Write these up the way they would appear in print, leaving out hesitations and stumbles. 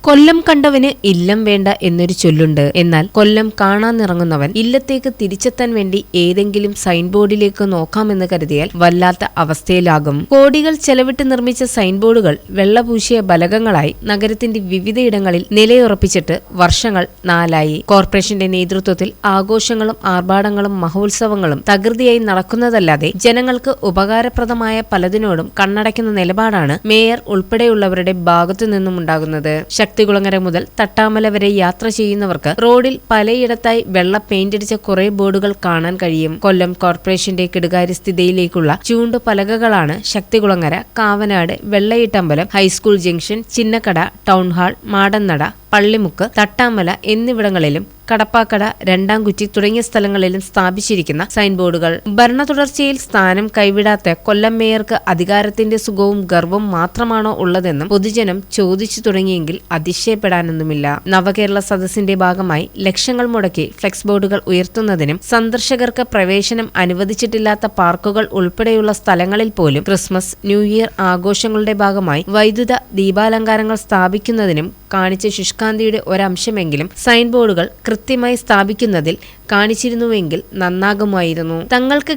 കൊല്ലം കണ്ടവന് ഇല്ലം വേണ്ട എന്നൊരു ചൊല്ലുണ്ട്. എന്നാൽ കൊല്ലം കാണാനിറങ്ങുന്നവൻ ഇല്ലത്തേക്ക് തിരിച്ചെത്താൻ വേണ്ടി ഏതെങ്കിലും സൈൻ ബോർഡിലേക്ക് നോക്കാമെന്ന് കരുതിയാൽ വല്ലാത്ത അവസ്ഥയിലാകും. കോടികൾ ചെലവിട്ട് നിർമ്മിച്ച സൈൻ ബോർഡുകൾ വെള്ളപൂശിയ ബലകങ്ങളായി നഗരത്തിന്റെ വിവിധയിടങ്ങളിൽ നിലയുറപ്പിച്ചിട്ട് വർഷങ്ങൾ 4ആയി. കോർപ്പറേഷന്റെ നേതൃത്വത്തിൽ ആഘോഷങ്ങളും ആർഭാടങ്ങളും മഹോത്സവങ്ങളും തകൃതിയായി നടക്കുന്നതല്ലാതെ ജനങ്ങൾക്ക് ഉപകാരപ്രദമായ പലതിനോടും കണ്ണടയ്ക്കുന്ന നിലപാടാണ് മേയർ ഉൾപ്പെടെയുള്ളവരുടെ ഭാഗത്തുനിന്നും ഉണ്ടാകുന്നത്. ശക്തികുളങ്ങര മുതൽ തട്ടാമല വരെ യാത്ര ചെയ്യുന്നവർക്ക് റോഡിൽ പലയിടത്തായി വെള്ള പെയിന്റടിച്ച കുറെ ബോർഡുകൾ കാണാൻ കഴിയും. കൊല്ലം കോർപ്പറേഷന്റെ കെടുകാര്യസ്ഥിതിയിലേക്കുള്ള ചൂണ്ടുപലകകളാണ് Sakthikulangara, Kavanad, Vellayittambalam, high school junction, Chinnakada, town hall, Madannada, Pallimukku, Thattamala എന്നിവിടങ്ങളിലും കടപ്പാക്കട, രണ്ടാംകുറ്റി തുടങ്ങിയ സ്ഥലങ്ങളിലും സ്ഥാപിച്ചിരിക്കുന്ന സൈൻ ബോർഡുകൾ. ഭരണ തുടർച്ചയിൽ സ്ഥാനം കൈവിടാത്ത കൊല്ലം മേയർക്ക് അധികാരത്തിന്റെ സുഖവും ഗർവവും മാത്രമാണോ ഉള്ളതെന്നും പൊതുജനം ചോദിച്ചു തുടങ്ങിയെങ്കിൽ അതിശയപ്പെടാനൊന്നുമില്ല. നവകേരള സദസ്സിന്റെ ഭാഗമായി ലക്ഷങ്ങൾ മുടക്കി ഫ്ലെക്സ് ബോർഡുകൾ ഉയർത്തുന്നതിനും സന്ദർശകർക്ക് പ്രവേശനം അനുവദിച്ചിട്ടില്ലാത്ത പാർക്കുകൾ ഉൾപ്പെടെയുള്ള സ്ഥലങ്ങളിൽ പോലും ക്രിസ്മസ്, ന്യൂ ഇയർ ആഘോഷങ്ങളുടെ ഭാഗമായി വൈദ്യുത ദീപാലങ്കാരങ്ങൾ സ്ഥാപിക്കുന്നതിനും കാണിച്ച ശുഷ്കാന്തിയുടെ ഒരംശമെങ്കിലും സൈൻ ബോർഡുകൾ കൃത്യമായി സ്ഥാപിക്കുന്നതിൽ കാണിച്ചിരുന്നുവെങ്കിൽ നന്നാകുമായിരുന്നു. തങ്ങൾക്ക്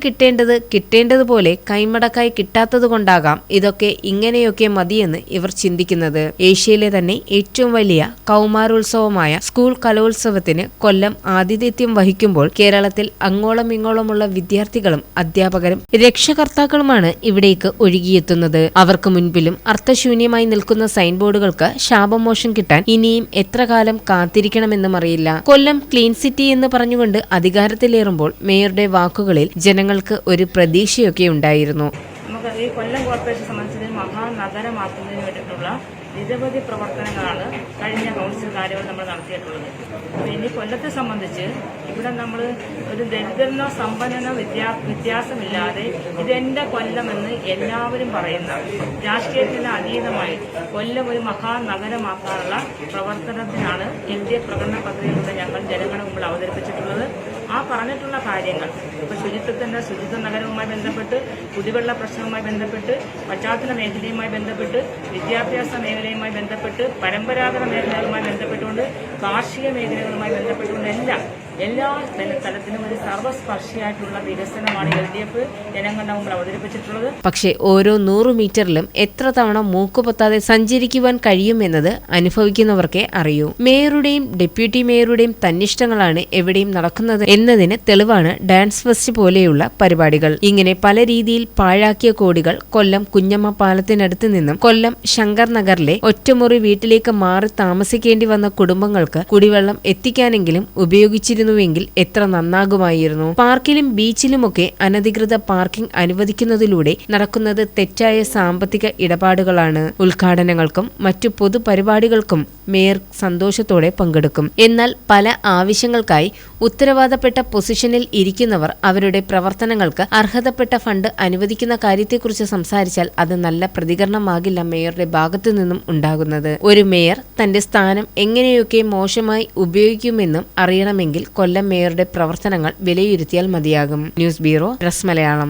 കിട്ടേണ്ടതുപോലെ കൈമടക്കായി കിട്ടാത്തതുകൊണ്ടാകാം ഇതൊക്കെ ഇങ്ങനെയൊക്കെ മതിയെന്ന് ഇവർ ചിന്തിക്കുന്നത്. ഏഷ്യയിലെ തന്നെ ഏറ്റവും വലിയ കൗമാരോത്സവമായ സ്കൂൾ കലോത്സവത്തിന് കൊല്ലം ആതിഥേയത്വം വഹിക്കുമ്പോൾ കേരളത്തിൽ അങ്ങോളം ഇങ്ങോളമുള്ള വിദ്യാർത്ഥികളും അധ്യാപകരും രക്ഷകർത്താക്കളുമാണ് ഇവിടേക്ക് ഒഴുകിയെത്തുന്നത്. അവർക്ക് മുൻപിലും അർത്ഥശൂന്യമായി നിൽക്കുന്ന സൈൻ ബോർഡുകൾക്ക് ശാപമോഷം കിട്ടാൻ ഇനിയും എത്ര കാലം കാത്തിരിക്കണമെന്നും അറിയില്ല. കൊല്ലം ക്ലീൻ സിറ്റി എന്ന് പറഞ്ഞുകൊണ്ട് അധികാരത്തിലേറുമ്പോൾ മേയറുടെ വാക്കുകളിൽ ജനങ്ങൾക്ക് ഒരു പ്രതീക്ഷയൊക്കെ ഉണ്ടായിരുന്നു. നമുക്ക് ഈ കൊല്ലം കോർപ്പറേഷൻ സംബന്ധിച്ച് മഹാനഗരമാക്കുന്നതിന് വേണ്ടിയിട്ടുള്ള നിരവധി പ്രവർത്തനങ്ങളാണ് കഴിഞ്ഞ കൗൺസിൽ കാര്യങ്ങൾ നമ്മൾ നടത്തിയിട്ടുള്ളത്. ഇനി കൊല്ലത്തെ സംബന്ധിച്ച് ഇവിടെ നമ്മൾ ഒരു ദരിദ്രനോ സമ്പന്നനോ വ്യത്യാസമില്ലാതെ ഇതെന്റെ കൊല്ലമെന്ന് എല്ലാവരും പറയുന്ന, രാഷ്ട്രീയത്തിന് അതീതമായി കൊല്ലം ഒരു മഹാനഗരമാക്കാനുള്ള പ്രവർത്തനത്തിനാണ് LDF പ്രകടന പദ്ധതിയിലൂടെ ഞങ്ങൾ ജനങ്ങളുടെ മുമ്പിൽ അവതരിപ്പിച്ചിട്ടുള്ളത്. ആ പറഞ്ഞിട്ടുള്ള കാര്യങ്ങൾ ഇപ്പോൾ ശുചിത്വ നഗരവുമായി ബന്ധപ്പെട്ട്, കുടിവെള്ള പ്രശ്നവുമായി ബന്ധപ്പെട്ട്, പശ്ചാത്തല മേഖലയുമായി ബന്ധപ്പെട്ട്, വിദ്യാഭ്യാസ മേഖലയുമായി ബന്ധപ്പെട്ട്, പരമ്പരാഗത മേഖലകളുമായി ബന്ധപ്പെട്ടുകൊണ്ട്, കാർഷിക മേഖലകളുമായി ബന്ധപ്പെട്ടുകൊണ്ട് എല്ലാ തലത്തിലും ഒരു സർവസ്പർശിയായിട്ടുള്ള വികസനമാണ് LDF ജനങ്ങളുടെ മുമ്പിൽ അവതരിപ്പിച്ചിട്ടുള്ളത്. പക്ഷേ ഓരോ 100 മീറ്ററിലും എത്ര തവണ മൂക്കുപൊത്താതെ സഞ്ചരിക്കുവാൻ കഴിയുമെന്നത് അനുഭവിക്കുന്നവർക്കേ അറിയൂ. മേയറുടെയും ഡെപ്യൂട്ടി മേയറുടെയും തന്നിഷ്ടങ്ങളാണ് എവിടെയും നടക്കുന്നത് എന്നതിന് തെളിവാണ് ഡാൻസ് ഫെസ്റ്റ് പോലെയുള്ള പരിപാടികൾ. ഇങ്ങനെ പല രീതിയിൽ പാഴാക്കിയ കോടികൾ കൊല്ലം കുഞ്ഞമ്മ പാലത്തിനടുത്ത് നിന്നും കൊല്ലം ശങ്കർ നഗറിലെ ഒറ്റമുറി വീട്ടിലേക്ക് മാറി താമസിക്കേണ്ടി വന്ന കുടുംബങ്ങൾക്ക് കുടിവെള്ളം എത്തിക്കാനെങ്കിലും ഉപയോഗിച്ചിരുന്നുവെങ്കിൽ എത്ര നന്നാകുമായിരുന്നു. പാർക്കിലും ബീച്ചിലുമൊക്കെ അനധികൃത പാർക്കിംഗ് അനുവദിക്കുന്നതിലൂടെ നടക്കുന്നത് തെറ്റായ സാമ്പത്തിക ഇടപാടുകളാണ്. ഉദ്ഘാടനങ്ങൾക്കും മറ്റു പൊതുപരിപാടികൾക്കും മേയർ സന്തോഷത്തോടെ പങ്കെടുക്കും. എന്നാൽ പല ആവശ്യങ്ങൾക്കായി ഉത്തരവാദപ്പെട്ട പൊസിഷനിൽ ഇരിക്കുന്നവർ അവരുടെ പ്രവർത്തനങ്ങൾക്ക് അർഹതപ്പെട്ട ഫണ്ട് അനുവദിക്കുന്ന കാര്യത്തെക്കുറിച്ച് സംസാരിച്ചാൽ അത് നല്ല പ്രതികരണമാകില്ല മേയറുടെ ഭാഗത്തു നിന്നും ഉണ്ടാകുന്നത്. ഒരു മേയർ തന്റെ സ്ഥാനം എങ്ങനെയൊക്കെ മോശമായി ഉപയോഗിക്കുമെന്നും അറിയണമെങ്കിൽ കൊല്ലം മേയറുടെ പ്രവർത്തനങ്ങൾ വിലയിരുത്തിയാൽ മതിയാകും. News bureau, press Malayalam.